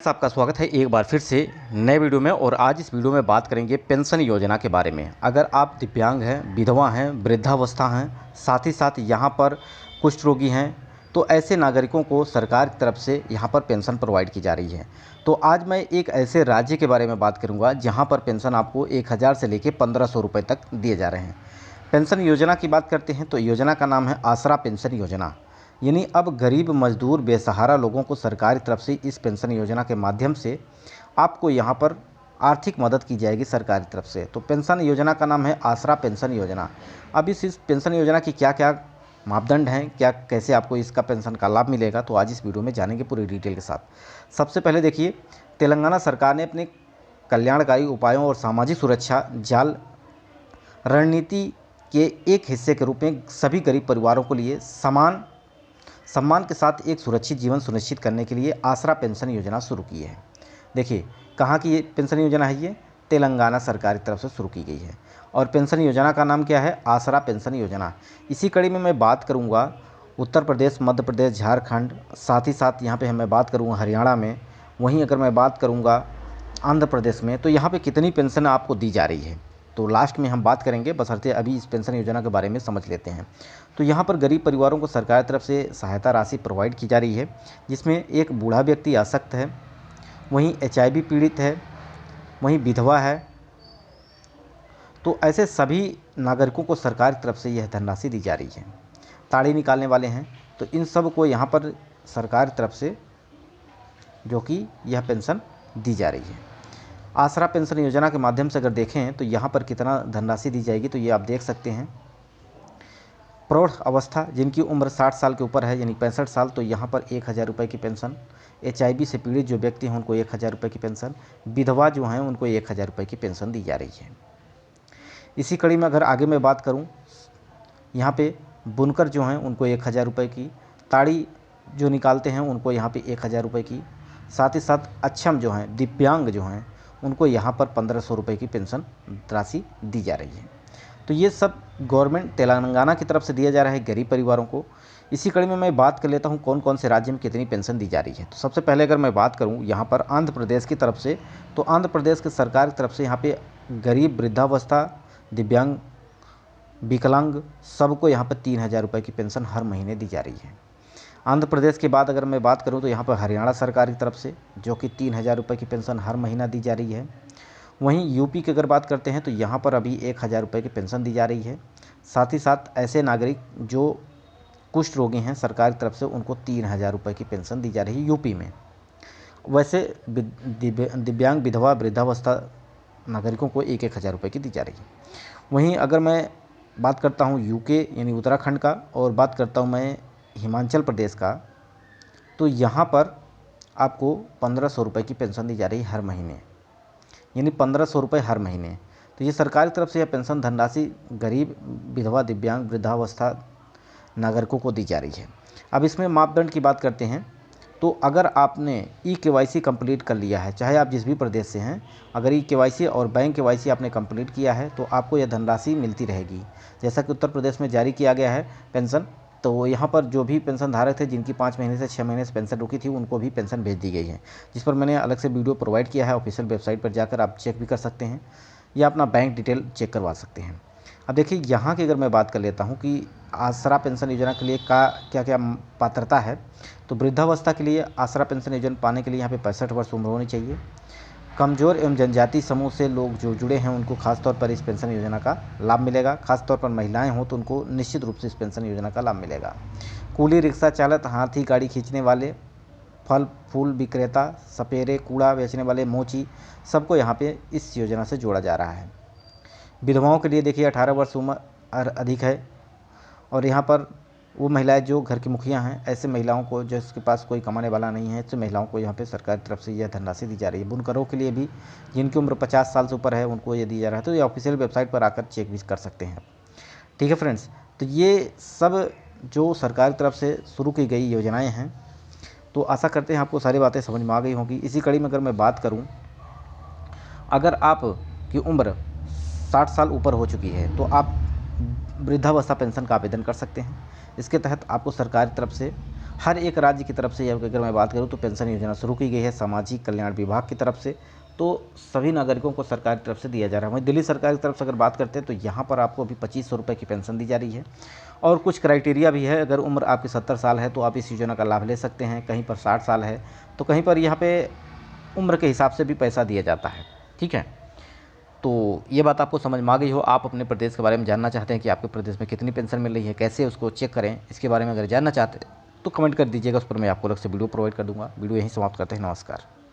आपका स्वागत है एक बार फिर से नए वीडियो में। और आज इस वीडियो में बात करेंगे पेंशन योजना के बारे में। अगर आप दिव्यांग हैं, विधवा हैं, वृद्धावस्था हैं, साथ ही साथ यहाँ पर कुष्ठ रोगी हैं, तो ऐसे नागरिकों को सरकार की तरफ से यहाँ पर पेंशन प्रोवाइड की जा रही है। तो आज मैं एक ऐसे राज्य के बारे में बात करूँगा जहाँ पर पेंशन आपको 1000 से लेकर 1500 रुपये तक दिए जा रहे हैं। पेंशन योजना की बात करते हैं तो योजना का नाम है आसरा पेंशन योजना। यानी अब गरीब मजदूर बेसहारा लोगों को सरकार की तरफ से इस पेंशन योजना के माध्यम से आपको यहाँ पर आर्थिक मदद की जाएगी सरकार की तरफ से। तो पेंशन योजना का नाम है आसरा पेंशन योजना। अब इस पेंशन योजना की क्या क्या मापदंड हैं, क्या कैसे आपको इसका पेंशन का लाभ मिलेगा, तो आज इस वीडियो में जानेंगे पूरी डिटेल के साथ। सबसे पहले देखिए, तेलंगाना सरकार ने अपने कल्याणकारी उपायों और सामाजिक सुरक्षा जाल रणनीति के एक हिस्से के रूप में सभी गरीब परिवारों के लिए सम्मान के साथ एक सुरक्षित जीवन सुनिश्चित करने के लिए आसरा पेंशन योजना शुरू की है। देखिए, कहाँ की ये पेंशन योजना है? ये तेलंगाना सरकार की तरफ से शुरू की गई है। और पेंशन योजना का नाम क्या है? आसरा पेंशन योजना। इसी कड़ी में मैं बात करूँगा उत्तर प्रदेश, मध्य प्रदेश, झारखंड, साथ ही साथ यहाँ पे मैं बात करूँगा हरियाणा में। वहीं अगर मैं बात करूँगा आंध्र प्रदेश में, तो यहाँ पर कितनी पेंशन आपको दी जा रही है, तो लास्ट में हम बात करेंगे। बशर्ते अभी इस पेंशन योजना के बारे में समझ लेते हैं। तो यहाँ पर गरीब परिवारों को सरकार की तरफ से सहायता राशि प्रोवाइड की जा रही है, जिसमें एक बूढ़ा व्यक्ति आसक्त है, वहीं HIV पीड़ित है, वहीं विधवा है। तो ऐसे सभी नागरिकों को सरकार की तरफ से यह धनराशि दी जा रही है। ताड़ी निकालने वाले हैं, तो इन सब को यहाँ पर सरकार की तरफ से जो कि यह पेंशन दी जा रही है। आसरा पेंशन योजना के माध्यम से अगर देखें तो यहाँ पर कितना धनराशि दी जाएगी, तो ये आप देख सकते हैं। प्रौढ़ अवस्था जिनकी उम्र 60 साल के ऊपर है, यानी 65 साल, तो यहाँ पर 1000 रुपये की पेंशन। HIV से पीड़ित जो व्यक्ति हैं उनको 1000 रुपये की पेंशन। विधवा जो हैं उनको 1000 रुपये की पेंशन दी जा रही है। इसी कड़ी में अगर आगे मैं बात करूँ, यहाँ पे बुनकर जो हैं उनको 1000 रुपये की, ताड़ी जो निकालते हैं उनको यहाँ पे 1000 रुपये की, साथ ही साथ अक्षम जो हैं, दिव्यांग जो हैं, उनको यहाँ पर 1500 रुपये की पेंशन राशि दी जा रही है। तो ये सब गवर्नमेंट तेलंगाना की तरफ से दिया जा रहा है गरीब परिवारों को। इसी कड़ी में मैं बात कर लेता हूँ कौन कौन से राज्य में कितनी पेंशन दी जा रही है। तो सबसे पहले अगर मैं बात करूँ यहाँ पर आंध्र प्रदेश की तरफ से, तो आंध्र प्रदेश की सरकार की तरफ से यहाँ पे गरीब, वृद्धावस्था, दिव्यांग, विकलांग सबको यहाँ पर 3000 रुपये की पेंशन हर महीने दी जा रही है। आंध्र प्रदेश के बाद अगर मैं बात करूं तो यहाँ पर हरियाणा सरकार की तरफ से जो कि 3000 रुपये की पेंशन हर महीना दी जा रही है। वहीं यूपी की अगर बात करते हैं तो यहाँ पर अभी 1000 रुपये की पेंशन दी जा रही है। साथ ही साथ ऐसे नागरिक जो कुष्ठ रोगी हैं, सरकार की तरफ से उनको 3000 रुपये की पेंशन दी जा रही है यूपी में। वैसे दिव्यांग, विधवा, वृद्धावस्था नागरिकों को 1000 रुपये की दी जा रही है। वहीं अगर मैं बात करता हूँ यूके यानी उत्तराखंड का, और बात करता हूँ मैं हिमाचल प्रदेश का, तो यहाँ पर आपको 1500 रुपये की पेंशन दी जा रही है हर महीने, यानी 1500 रुपये हर महीने। तो ये सरकार की तरफ से यह पेंशन धनराशि गरीब, विधवा, दिव्यांग, वृद्धावस्था नागरिकों को दी जा रही है। अब इसमें मापदंड की बात करते हैं, तो अगर आपने KYC कंप्लीट कर लिया है, चाहे आप जिस भी प्रदेश से हैं, अगर KYC और बैंक KYC आपने कंप्लीट किया है तो आपको यह धनराशि मिलती रहेगी। जैसा कि उत्तर प्रदेश में जारी किया गया है पेंशन, तो यहाँ पर जो भी पेंशन धारक थे जिनकी 5 महीने से 6 महीने से पेंशन रुकी थी, उनको भी पेंशन भेज दी गई है, जिस पर मैंने अलग से वीडियो प्रोवाइड किया है। ऑफिशियल वेबसाइट पर जाकर आप चेक भी कर सकते हैं या अपना बैंक डिटेल चेक करवा सकते हैं। अब देखिए, यहाँ की अगर मैं बात कर लेता हूँ कि आसरा पेंशन योजना के लिए क्या क्या पात्रता है, तो वृद्धावस्था के लिए आसरा पेंशन योजना पाने के लिए यहाँ पे 65 वर्ष उम्र होनी चाहिए। कमज़ोर एवं जनजाति समूह से लोग जो जुड़े हैं उनको खासतौर पर इस पेंशन योजना का लाभ मिलेगा। खासतौर पर महिलाएं हों तो उनको निश्चित रूप से इस पेंशन योजना का लाभ मिलेगा। कूली, रिक्शा चालक, हाथी गाड़ी खींचने वाले, फल फूल विक्रेता, सपेरे, कूड़ा बेचने वाले, मोची, सबको यहाँ पे इस योजना से जोड़ा जा रहा है। विधवाओं के लिए देखिए 18 वर्ष उम्र अधिक है, और यहाँ पर वो महिलाएं जो घर की मुखिया हैं, ऐसे महिलाओं को जिसके पास कोई कमाने वाला नहीं है, ऐसे महिलाओं को यहाँ पे सरकार की तरफ से यह धनराशि दी जा रही है। बुनकरों के लिए भी जिनकी उम्र 50 साल से ऊपर है उनको ये दी जा रहा है। तो ये ऑफिशियल वेबसाइट पर आकर चेक भी कर सकते हैं। ठीक है फ्रेंड्स, तो ये सब जो सरकार की तरफ से शुरू की गई योजनाएँ हैं, तो आशा करते हैं आपको सारी बातें समझ में आ गई होंगी। इसी कड़ी में अगर मैं बात करूँ, अगर आपकी उम्र 60 साल ऊपर हो चुकी है तो आप वृद्धावस्था पेंशन का आवेदन कर सकते हैं। इसके तहत आपको सरकार की तरफ से हर एक राज्य की तरफ से अगर मैं बात करूँ तो पेंशन योजना शुरू की गई है सामाजिक कल्याण विभाग की तरफ से। तो सभी नागरिकों को सरकार की तरफ से दिया जा रहा है। वहीं दिल्ली सरकार की तरफ से अगर बात करते हैं तो यहाँ पर आपको अभी 2500 रुपये की पेंशन दी जा रही है। और कुछ क्राइटेरिया भी है, अगर उम्र आपकी 70 साल है तो आप इस योजना का लाभ ले सकते हैं, कहीं पर 60 साल है तो कहीं पर यहाँ पे उम्र के हिसाब से भी पैसा दिया जाता है। ठीक है, तो ये बात आपको समझ में आ गई हो। आप अपने प्रदेश के बारे में जानना चाहते हैं कि आपके प्रदेश में कितनी पेंशन मिल रही है, कैसे उसको चेक करें, इसके बारे में अगर जानना चाहते हैं तो कमेंट कर दीजिएगा, उस पर मैं आपको अलग से वीडियो प्रोवाइड कर दूंगा। वीडियो यहीं समाप्त करते हैं। नमस्कार।